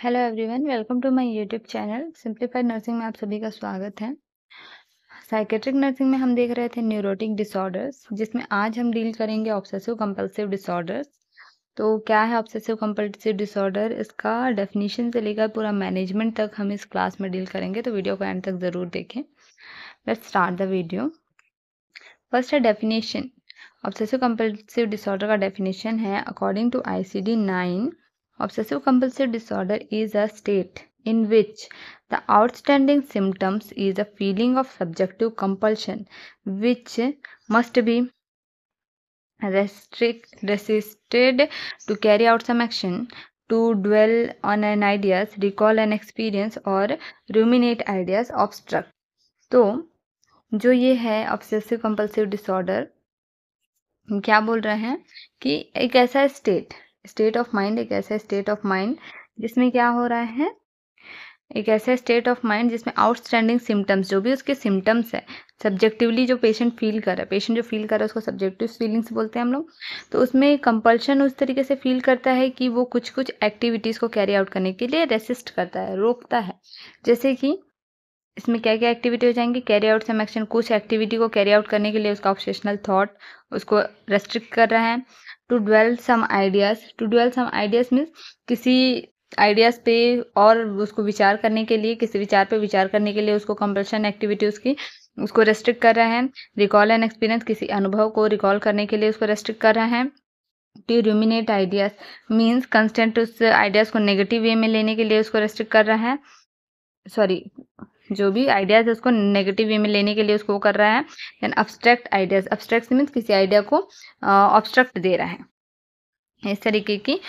Hello everyone, welcome to my YouTube channel simplified nursing में आप सभी का स्वागत है। साइकेट्रिक नर्सिंग में हम देख रहे थे न्यूरोटिक डिसऑर्डर्स, जिसमें आज हम डील करेंगे ऑब्सेसिव कंपल्सिव डिसऑर्डर्स। तो क्या है ऑब्सेसिव कंपल्सिव डिसऑर्डर, इसका डेफिनेशन से लेकर पूरा मैनेजमेंट तक हम इस क्लास में डील करेंगे, तो वीडियो को एंड तक ज़रूर देखें। Let's start the video. First है डेफिनेशन। ऑब्सेसिव कंपल्सिव डिसऑर्डर का डेफिनेशन है according to ICD-9, obsessive compulsive disorder is a state in which the outstanding symptoms is a feeling of subjective compulsion which must be resisted to carry out some action, to dwell on an ideas, recall an experience or ruminate ideas, obstruct। तो जो ये है obsessive compulsive disorder, क्या बोल रहे हैं कि एक ऐसा स्टेट ऑफ माइंड, एक ऐसा स्टेट ऑफ माइंड जिसमें क्या हो रहा है, एक ऐसा स्टेट ऑफ माइंड जिसमें आउटस्टैंडिंग सिम्टम्स, जो भी उसके सिम्टम्स है, सब्जेक्टिवली जो पेशेंट फील कर रहा है, पेशेंट जो फील कर रहा है उसको सब्जेक्टिव फीलिंग्स बोलते हैं हम लोग। तो उसमें कंपल्शन उस तरीके से फील करता है कि वो कुछ कुछ एक्टिविटीज़ को कैरी आउट करने के लिए रेसिस्ट करता है, रोकता है। जैसे कि इसमें क्या क्या एक्टिविटी हो जाएंगी, कैरी आउट सम एक्शन, कुछ एक्टिविटी को कैरी आउट करने के लिए उसका ऑब्सेशनल थॉट उसको रेस्ट्रिक्ट कर रहा है। To dwell some ideas means किसी आइडियाज पे और उसको विचार करने के लिए, किसी विचार पे विचार करने के लिए उसको कंपल्शन एक्टिविटी उसको रेस्ट्रिक्ट कर रहा है। रिकॉल एन एक्सपीरियंस, किसी अनुभव को रिकॉल करने के लिए उसको रेस्ट्रिक्ट कर रहा है। To ruminate ideas means constant उस आइडियाज को नेगेटिव वे में लेने के लिए उसको रेस्ट्रिक्ट कर रहा है। जो भी आइडियाज है उसको नेगेटिव वे में लेने के लिए उसको कर रहा है। Then abstract ideas, abstract means किसी आइडिया को ऑब्स्ट्रक्ट दे रहा है। इस तरीके की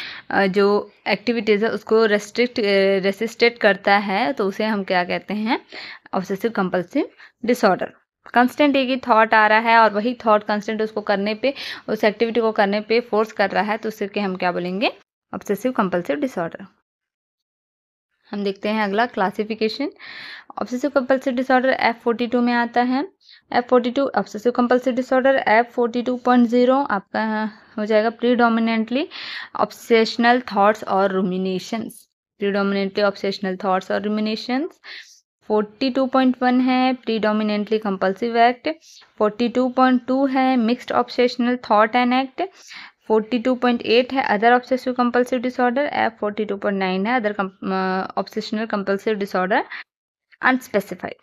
जो एक्टिविटीज़ है उसको रेसिस्टेट करता है, तो उसे हम क्या कहते हैं, ऑब्सेसिव कंपल्सिव डिसऑर्डर। कंस्टेंट एक ही थॉट आ रहा है और वही थॉट कंस्टेंट उसको करने पे, उस एक्टिविटी को करने पे फोर्स कर रहा है, तो उसे के हम क्या बोलेंगे, ऑब्सेसिव कंपल्सिव डिसऑर्डर। हम देखते हैं अगला classification. Obsessive compulsive disorder F42 में आता है। F42 obsessive compulsive disorder F42.0 आपका हो जाएगा प्रीडोमिनेंटली ऑब्सेशनल थॉट्स और रूमिनेशंस। प्रीडोमिनेंटली ऑब्सेशनल थॉट्स और रूमिनेशंस। 42.1 है प्रीडोमिनेंटली कंपल्सिव एक्ट। 42.2 है mixed obsessional thought and act. 42.8 है other obsessive compulsive disorder. F42.9 है other obsessional compulsive disorder unspecified.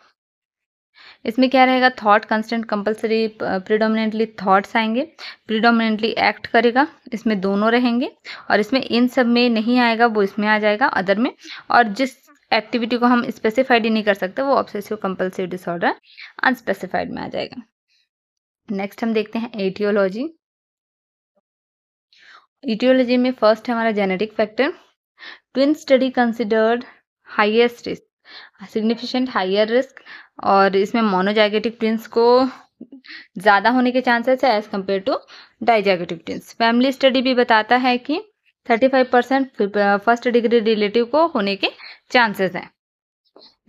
इसमें क्या रहेगा, thought constant compulsory predominantly thoughts आएंगे, प्रीडोमिनेंटली एक्ट करेगा, इसमें दोनों रहेंगे, और इसमें इन सब में नहीं आएगा, वो इसमें आ जाएगा अदर में। और जिस एक्टिविटी को हम स्पेसिफाइड ही नहीं कर सकते वो ऑब्सेसिव कंपल्सिव डिसऑर्डर अनस्पेसिफाइड में आ जाएगा। नेक्स्ट हम देखते हैं एटियोलॉजी। एटियोलॉजी में फर्स्ट है हमारा genetic factor. Twin study considered highest risk, significant higher risk, और इसमें मोनोजाइगोटिक ट्विंस को ज़्यादा होने के चांसेस है as compare to dizygotic twins. Family study भी बताता है कि 35% फर्स्ट डिग्री रिलेटिव को होने के चांसेस हैं।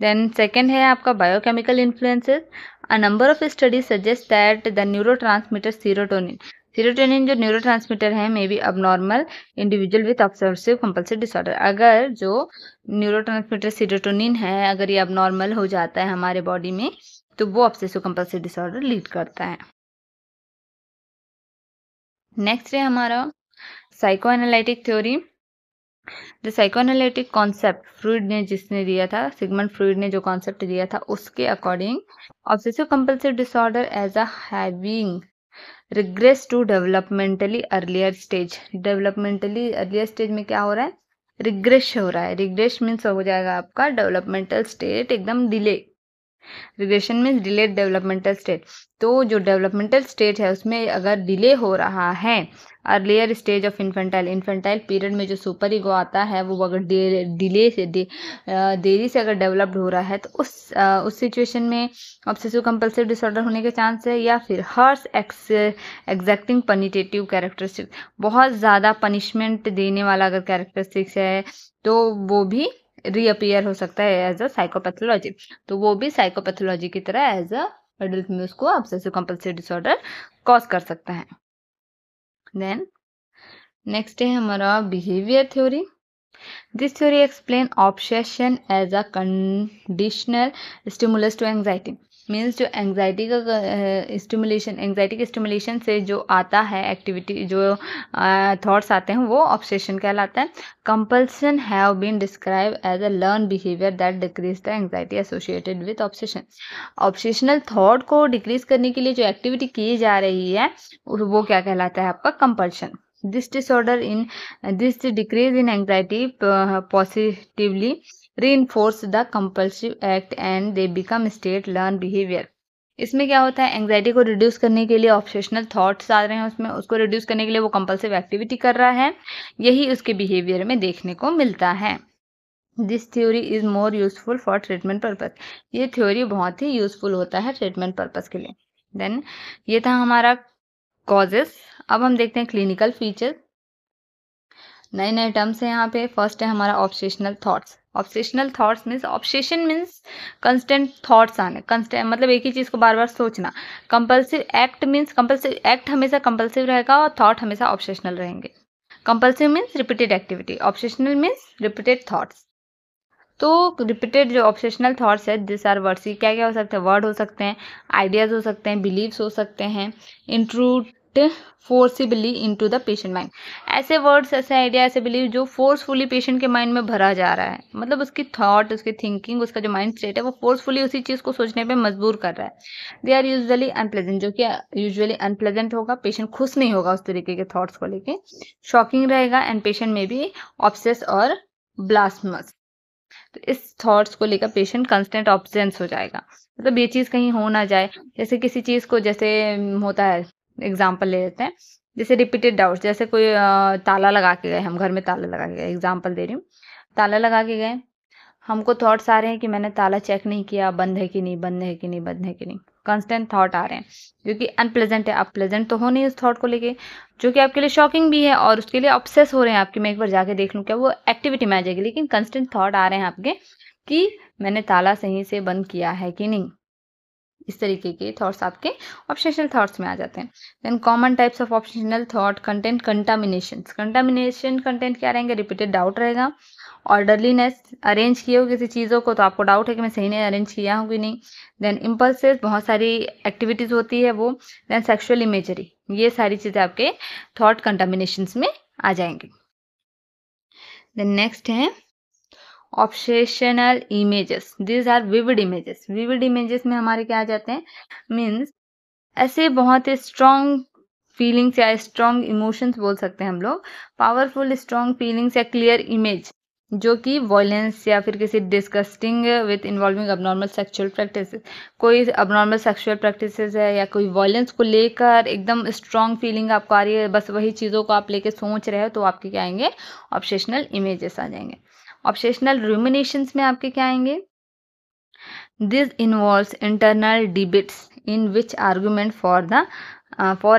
देन सेकेंड है आपका biochemical influences. A number of study suggest that the neurotransmitter serotonin जो न्यूरोट्रांसमीटर है may be abnormal individual with obsessive compulsive disorder. अगर जो न्यूरोट्रांसमीटर सीरोटोनिन है अगर ये अबनॉर्मल हो जाता है हमारे बॉडी में, तो वो ऑब्सेसिव कंपल्सिव डिसऑर्डर लीड करता है। नेक्स्ट है हमारा psychoanalytic theory. The psychoanalytic concept Freud ने जिसने दिया था, सिगमंड फ्रूड ने जो कॉन्सेप्ट दिया था उसके according obsessive compulsive disorder as a having regress to developmentally earlier stage. Developmentally earlier stage में क्या हो रहा है, रिग्रेस हो रहा है। रिग्रेस मीन्स हो जाएगा आपका डेवलपमेंटल स्टेट एकदम delay. Regression means delayed developmental state. तो जो डेवलपमेंटल स्टेट है उसमें अगर डिले हो रहा है, earlier stage of infantile period में जो सुपर ईगो आता है वो अगर डिले से देरी से अगर डेवलप्ड हो रहा है, तो उस सिचुएशन में ऑब्सेसिव कंपल्सिव डिसऑर्डर होने के चांस है। या फिर हर्स एग्जैक्टिंग पनिटेटिव कैरेक्टरिस्टिक, बहुत ज़्यादा पनिशमेंट देने वाला अगर कैरेक्टरिस्टिक्स है तो वो भी रीअपियर हो सकता है एज अ साइकोपैथोलॉजी। तो वो भी साइकोपैथोलॉजी की तरह एज अ एडल्ट में उसको ऑब्सेसिव कंपल्सिव डिसऑर्डर कॉज कर सकता है। देन नेक्स्ट है हमारा behaviour theory. This theory explains obsession as a conditional stimulus to anxiety. Means जो एंग्जाइटी का स्टिमुलेशन, एंग्जाइटी के स्टिमुलेशन से जो आता है एक्टिविटी, जो थॉट्स आते हैं, वो ऑब्सेशन कहलाता है. Compulsion have been describe as a learn behaviour that decrease the anxiety associated with obsession. Obsessional thought को डिक्रीज करने के लिए जो एक्टिविटी की जा रही है वो क्या कहलाता है आपका? Compulsion. This decrease in anxiety positively reinforce the compulsive act and they become state learned behavior. इसमें क्या होता है? एंग्जाइटी को रिड्यूस करने के लिए ऑब्सेशनल थॉट्स आ रहे हैं उसमें, उसको रिड्यूस करने के लिए वो कंपल्सिव एक्टिविटी कर रहा है. यही उसके बिहेवियर में देखने को मिलता है. This theory is more useful for treatment purpose. ये थ्योरी बहुत ही यूजफुल होता है ट्रीटमेंट पर्पज के लिए. देन ये था हमारा कॉजेस. अब हम देखते हैं क्लिनिकल फीचर. नए नए टर्म्स है यहाँ पे. फर्स्ट है हमारा obsessional thoughts. Obsessional thoughts means, obsession means constant thoughts आने, कंस्टेंट मतलब एक ही चीज़ को बार बार सोचना. Compulsive act means, compulsive act हमेशा कंपल्सिव रहेगा और थॉट हमेशा ऑब्सेशनल रहेंगे. Compulsive means repeated activity, obsessional means repeated thoughts. तो रिपीटेड जो ऑब्सेशनल थॉट्स है, दिस आर वर्ड्स. क्या क्या हो सकते हैं? वर्ड हो सकते हैं, आइडियाज हो सकते हैं, बिलीव्स हो सकते हैं. Intrude forcibly into the patient mind. ऐसे वर्ड्स, ऐसे आइडिया, ऐसे बिलीव जो फोर्सफुली पेशेंट के माइंड में भरा जा रहा है. मतलब उसकी थॉट, उसकी थिंकिंग, उसका जो माइंड स्टेट है वो फोर्सफुली उसी चीज़ को सोचने पे मजबूर कर रहा है. दे आर यूजुअली अनप्लेजेंट, जो कि यूजुअली अनप्लेजेंट होगा. पेशेंट खुश नहीं होगा उस तरीके के थॉट्स को लेके. शॉकिंग रहेगा एंड पेशेंट में भी ऑब्सेस और ब्लास्फेमस. तो इस थॉट्स को लेकर पेशेंट कंस्टेंट ऑब्सेंस हो जाएगा. मतलब ये चीज़ कहीं हो ना जाए. जैसे किसी चीज़ को, जैसे होता है, एग्जाम्पल ले लेते हैं, जैसे रिपीटेड डाउट्स. जैसे कोई ताला लगा के गए, हम घर में ताला लगा के गए, एग्जाम्पल दे रही हूँ. ताला लगा के गए, हमको थॉट्स आ रहे हैं कि मैंने ताला चेक नहीं किया, बंद है कि नहीं, बंद है कि नहीं, बंद है कि नहीं. कंस्टेंट थॉट आ रहे हैं जो कि अनप्लेजेंट है. आप प्लेजेंट तो हो नहीं उस थॉट को लेके, जो कि आपके लिए शॉकिंग भी है और उसके लिए ऑब्सेस हो रहे हैं आपके. मैं एक बार जाके देख लूँ क्या वो एक्टिविटी में आ जाएगी. लेकिन कंस्टेंट थॉट आ रहे हैं आपके कि मैंने ताला सही से बंद किया है कि नहीं. इस तरीके के थॉट्स आपके ऑब्सेशनल थॉट्स में आ जाते हैं. Then common types of obsessional thought content contamination. Contamination content क्या रहेंगे? रिपीटेड डाउट रहेगा. ऑर्डरलीनेस, अरेंज किए हो किसी चीज़ों को तो आपको डाउट है कि मैं सही ने अरेंज किया हूँ कि नहीं. देन इम्पल्सेस, बहुत सारी एक्टिविटीज होती है वो. देन सेक्सुअल इमेजरी, ये सारी चीज़ें आपके थॉट कंटामिनेशंस में आ जाएंगी. देन नेक्स्ट है obsessional images. These are vivid images. Vivid images में हमारे क्या आ जाते हैं? मीन्स ऐसे बहुत स्ट्रॉन्ग फीलिंग्स या स्ट्रॉन्ग इमोशंस बोल सकते हैं हम लोग. पावरफुल स्ट्रॉन्ग फीलिंग्स या क्लियर इमेज जो कि वॉयलेंस या फिर किसी disgusting with involving abnormal sexual practices. कोई अबनॉर्मल सेक्सुअल प्रैक्टिसेस है या कोई वॉयलेंस को लेकर एकदम स्ट्रॉन्ग फीलिंग आपको आ रही है, बस वही चीज़ों को आप लेके सोच रहे हो, तो आपके क्या आएंगे? ऑब्सेशनल इमेजेस आ जाएंगे. ऑब्सेशनल रूमिनेशंस में आपके क्या आएंगे? This involves internal debates in which argument for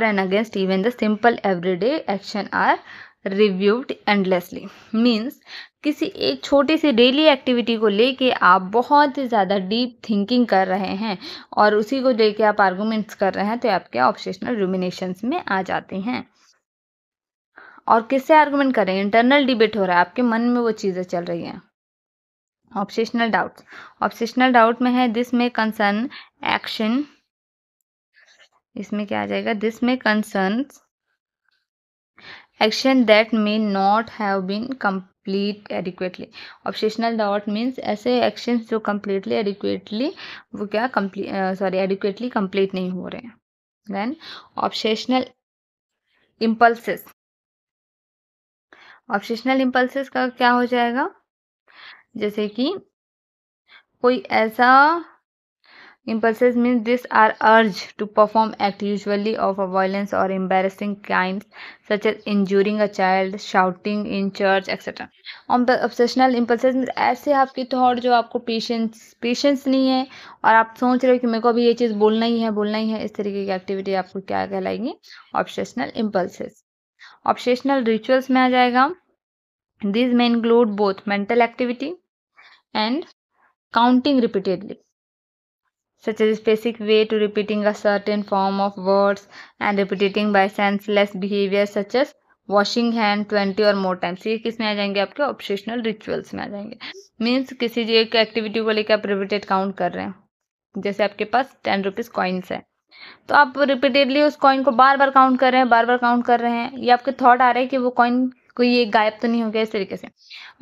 and against even the simple everyday action are reviewed endlessly. Means किसी एक छोटी सी डेली एक्टिविटी को लेके आप बहुत ही ज़्यादा डीप थिंकिंग कर रहे हैं और उसी को लेके आप आर्गूमेंट्स कर रहे हैं, तो आपके ऑब्सेशनल रूमिनेशंस में आ जाते हैं. और किससे आर्गूमेंट कर रहे हैं? इंटरनल डिबेट हो रहा है, आपके मन में वो चीज़ें चल रही हैं. Obsessional doubt. ऑब्सेशनल डाउट में है दिस में कंसर्न एक्शन. इसमें क्या आ जाएगा? दिस में concerns action that may not have been complete adequately. Obsessional doubt means ऐसे एक्शंस जो कंप्लीटली एडिक्वेटली वो क्या एडिक्वेटली कंप्लीट नहीं हो रहे हैं. Then obsessional impulses. Obsessional impulses का क्या हो जाएगा? जैसे कि कोई ऐसा impulses means these are urge to perform act usually of a violence or embarrassing kind such as injuring a child, shouting in church etc. Obsessional impulses means ऐसे आपके थॉट जो आपको पेशेंस नहीं है और आप सोच रहे हो कि मेरे को अभी ये चीज़ बोलना ही है, इस तरीके की एक्टिविटी आपको क्या कहलाएगी? Obsessional impulses. ऑब्सेशनल रिचुअल्स में आ जाएगा. दिस में include both mental activity and counting repeatedly, such as a specific way to repeating a certain form of words and repeating by senseless behavior such as washing hand 20 और more times, ये किस में आ जाएंगे? आपके obsessional rituals में आ जाएंगे। मीन्स किसी एक एक्टिविटी को लेकर आप रिपीटेड काउंट कर रहे हैं, जैसे आपके पास 10 रुपीज़ कॉइन्स है, तो आप रिपीटेडली उस कॉइन को बार बार काउंट कर रहे हैं, बार बार काउंट कर रहे हैं, ये आपके थॉट आ रहे हैं कि वो कॉइन कोई एक गायब तो नहीं हो गया, इस तरीके से।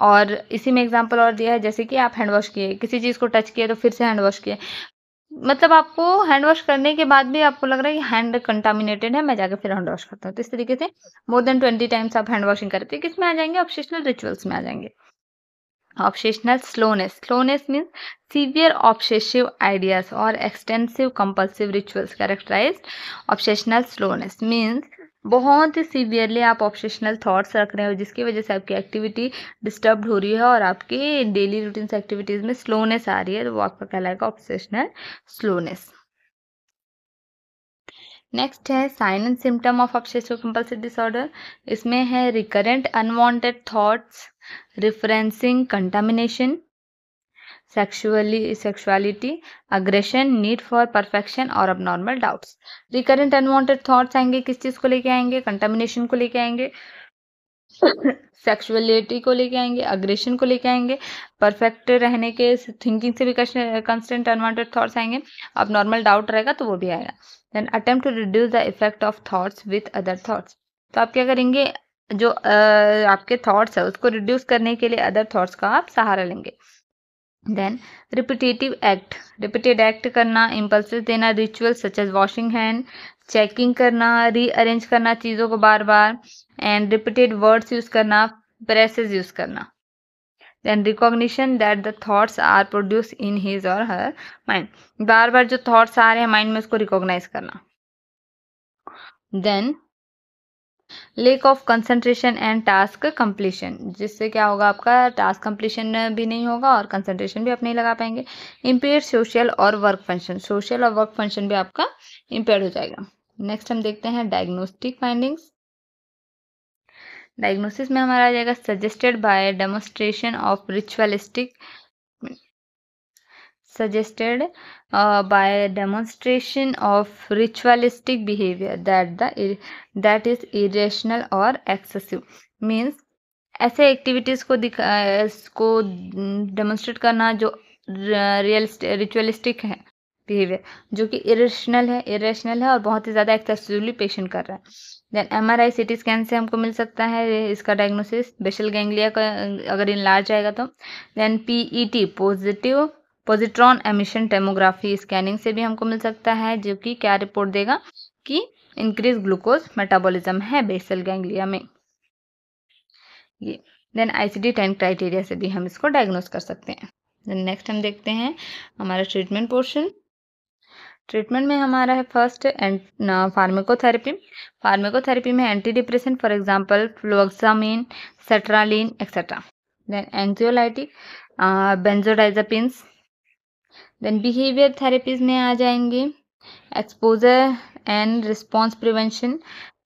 और इसी में एग्जांपल और दिया है, जैसे कि आप हैंड वॉश किए, किसी चीज़ को टच किए तो फिर से हैंड वॉश किए, मतलब आपको हैंड वॉश करने के बाद भी आपको लग रहा है कि हैंड कंटामिनेटेड है, मैं जाकर फिर हैंड वॉश करता हूँ। तो इस तरीके से मोर देन 20 टाइम्स आप हैंड वॉशिंग करते हैं, किस में आ जाएंगे? ऑब्सेशनल रिचुअल्स में आ जाएंगे। Obsessional slowness. Slowness means severe obsessive ideas or extensive compulsive rituals characterized. Obsessional slowness means बहुत ही सीवियरली आप ऑब्सेशनल थॉट्स रख रहे हो, जिसकी वजह से आपकी एक्टिविटी डिस्टर्ब हो रही है और आपकी डेली रूटीन एक्टिविटीज में स्लोनेस आ रही है, तो वो आपका कहलाएगा ऑब्सेशनल स्लोनेस। नेक्स्ट है sign and symptom of obsessive compulsive disorder. इसमें है recurrent unwanted thoughts, referencing contamination, sexuality, aggression, need for perfection और abnormal doubts. Recurrent unwanted thoughts आएंगे, किस चीज को लेके आएंगे? कंटामिनेशन को लेके आएंगे, सेक्सुअलिटी को लेके आएंगे, अग्रेशन को लेके आएंगे, परफेक्ट रहने के थिंकिंग से भी कंस्टेंट अनवांटेड थॉट्स आएंगे, अब नॉर्मल डाउट रहेगा तो वो भी आएगा। Then attempt to reduce the effect of thoughts with other thoughts. तो आप क्या करेंगे? जो आपके थॉट्स है उसको रिड्यूस करने के लिए अदर थॉट्स का आप सहारा लेंगे। Then repetitive act, repeated act करना, इम्पल्सिव देना, ritual such as washing hand, checking करना, रीअरेंज करना चीज़ों को बार बार, एंड रिपीटेड वर्ड्स यूज करना, प्रेसेस यूज करना। Then recognition that the thoughts are produce in his or her mind, बार बार जो थॉट्स आ रहे हैं माइंड में उसको रिकॉग्नाइज करना। Then lack of concentration and task completion, जिससे क्या होगा? आपका टास्क कंप्लीशन भी नहीं होगा और कंसंट्रेशन भी आप नहीं लगा पाएंगे। इम्पेयर सोशल और वर्क फंक्शन, सोशल और वर्क फंक्शन भी आपका इम्पेयर हो जाएगा। नेक्स्ट हम देखते हैं डायग्नोस्टिक फाइंडिंग्स। डायग्नोसिस में हमारा आ जाएगा suggested by demonstration of ritualistic, suggested by demonstration of ritualistic behavior that is irrational or excessive, means ऐसे एक्टिविटीज को डेमोन्स्ट्रेट करना जो रिचुअलिस्टिक है बिहेवियर, जो कि इरेशनल है और बहुत ही ज़्यादा एक्सेसिवली पेशेंट कर रहा है। देन MRI CT स्कैन से हमको मिल सकता है इसका डायग्नोसिस, बेसल गैंग्लिया का अगर इनलार्ज आएगा तो। Then PET positron emission tomography scanning से भी हमको मिल सकता है, जो कि क्या रिपोर्ट देगा? कि इंक्रीज ग्लूकोज मेटाबॉलिज्म है बेसल गैंग्लिया में ये। देन ICD-10 क्राइटेरिया से भी हम इसको डायग्नोस कर सकते हैं। देन नेक्स्ट हम देखते हैं हमारा ट्रीटमेंट पोर्शन। ट्रीटमेंट में हमारा है फर्स्ट फार्माकोथेरेपी। फार्माकोथेरेपी में anti depressant for example fluvoxamine, sertraline etcetera. Then anxiolytic, benzodiazepines. Then behaviour therapies में आ जाएंगे exposure and response prevention,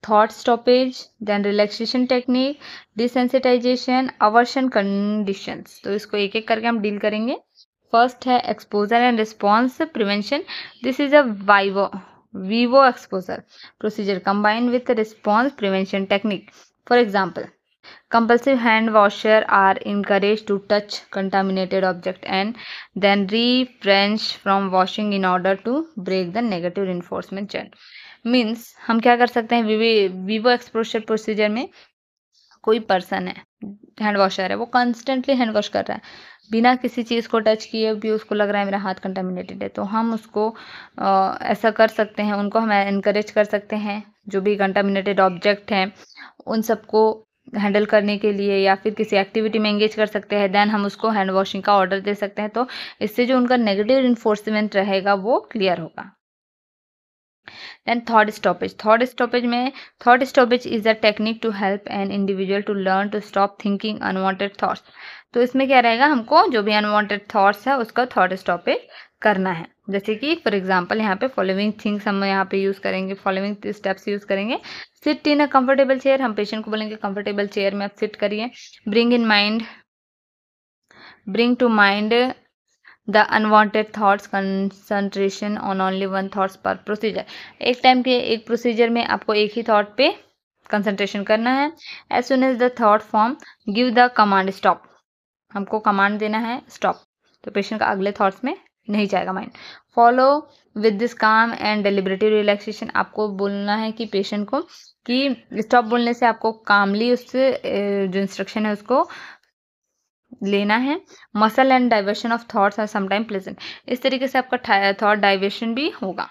thought stoppage, then relaxation technique, desensitization, aversion conditions. तो इसको एक एक करके हम डील करेंगे। फर्स्ट है exposure and response prevention. This is a vivo exposure procedure combined with response prevention technique. For example, compulsive hand washer are encouraged to touch contaminated object and then refrain from washing in order to break the negative reinforcement chain. Means हम क्या कर सकते हैं? vivo exposure procedure में कोई person है, hand washer है, वो कॉन्स्टेंटली हैंड वॉश कर रहा है बिना किसी चीज़ को टच किए भी, उसको लग रहा है मेरा हाथ कंटामिनेटेड है, तो हम उसको ऐसा कर सकते हैं, उनको हम इनकरेज कर सकते हैं जो भी कंटामिनेटेड ऑब्जेक्ट हैं उन सबको हैंडल करने के लिए, या फिर किसी एक्टिविटी में एंगेज कर सकते हैं। देन हम उसको हैंड वॉशिंग का ऑर्डर दे सकते हैं, तो इससे जो उनका नेगेटिव इन्फोर्समेंट रहेगा वो क्लियर होगा। Then thought stoppage. Thought stoppage is a technique to help an individual to learn to stop thinking unwanted thoughts. तो इसमें क्या रहेगा? हमको जो भी अनवांटेड थॉट्स है उसका थॉट स्टॉपेज करना है। जैसे कि फॉर एग्जांपल यहाँ पे फॉलोइंग थिंग्स हम यहाँ पे यूज करेंगे, फॉलोइंग स्टेप्स यूज करेंगे। Sit in a comfortable chair, हम पेशेंट को बोलेंगे कंफर्टेबल चेयर में आप सिट करिए। Bring to mind the unwanted thoughts, concentration on only one thoughts पर प्रोसीजर। एक टाइम के एक प्रोसीजर में आपको एक ही थॉट पे कंसंट्रेशन करना है। As soon as the thought form give the command stop, हमको कमांड देना है स्टॉप, तो पेशेंट का अगले थॉट्स में नहीं जाएगा माइंड। फॉलो विद दिस काम एंड डेलिबरेटिव रिलैक्सेशन, आपको बोलना है कि पेशेंट को कि स्टॉप बोलने से आपको कामली उससे जो इंस्ट्रक्शन है उसको लेना है। Muscle and diversion of thoughts are sometime pleasant, इस तरीके से आपका थॉट डाइवर्शन भी होगा।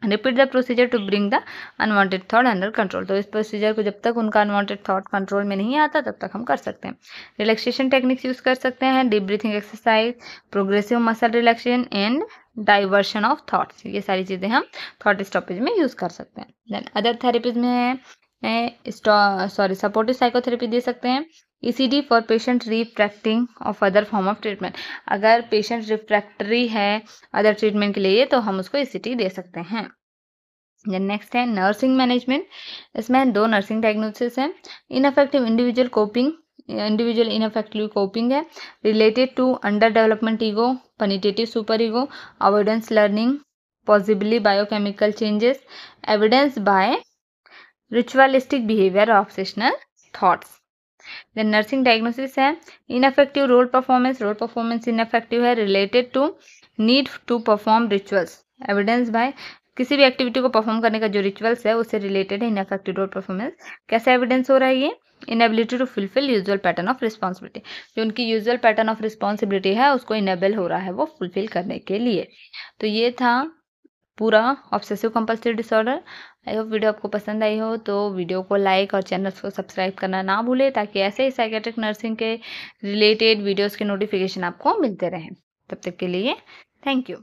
Repeat the procedure to bring the unwanted thought under control, तो इस प्रोसीजर को जब तक उनका अनवांटेड थॉट कंट्रोल में नहीं आता तब तक हम कर सकते हैं। रिलैक्सेशन टेक्निक्स यूज कर सकते हैं, deep breathing exercise, progressive muscle relaxation and diversion of thoughts, ये सारी चीज़ें हम थॉट स्टॉपेज में यूज कर सकते हैं। देन अदर थेरेपीज में सपोर्टिव साइकोथेरेपी दे सकते हैं। ECD for patient refracting of other form of treatment, अगर पेशेंट रिफ्रैक्टरी है अदर ट्रीटमेंट के लिए तो हम उसको ECD दे सकते हैं। नेक्स्ट है नर्सिंग मैनेजमेंट, इसमें 2 नर्सिंग डायग्नोसिस है। Ineffective individual coping, individual ineffective coping है, related to under development ego, punitive super ego, avoidance learning, possibly biochemical changes, evidence by ritualistic behaviour, obsessional thoughts. Then nursing diagnosis है ineffective role performance ineffective है, related to need to perform rituals, evidence by किसी भी activity को perform करने का जो rituals है उससे रिलेटेड है इनफेक्टिव रोल परफॉर्मेंस। कैसे एविडेंस हो रहा है ये? Inability to fulfil usual pattern of responsibility, जो उनकी यूजुअल पैटर्न ऑफ रिस्पॉन्सिबिलिटी है उसको इनेबल हो रहा है वो फुलफिल करने के लिए। तो ये था पूरा obsessive compulsive disorder. I hope video आपको पसंद आई हो, तो वीडियो को लाइक और चैनल को सब्सक्राइब करना ना भूलें ताकि ऐसे ही साइकेट्रिक नर्सिंग के रिलेटेड वीडियोस के नोटिफिकेशन आपको मिलते रहें। तब तक के लिए थैंक यू।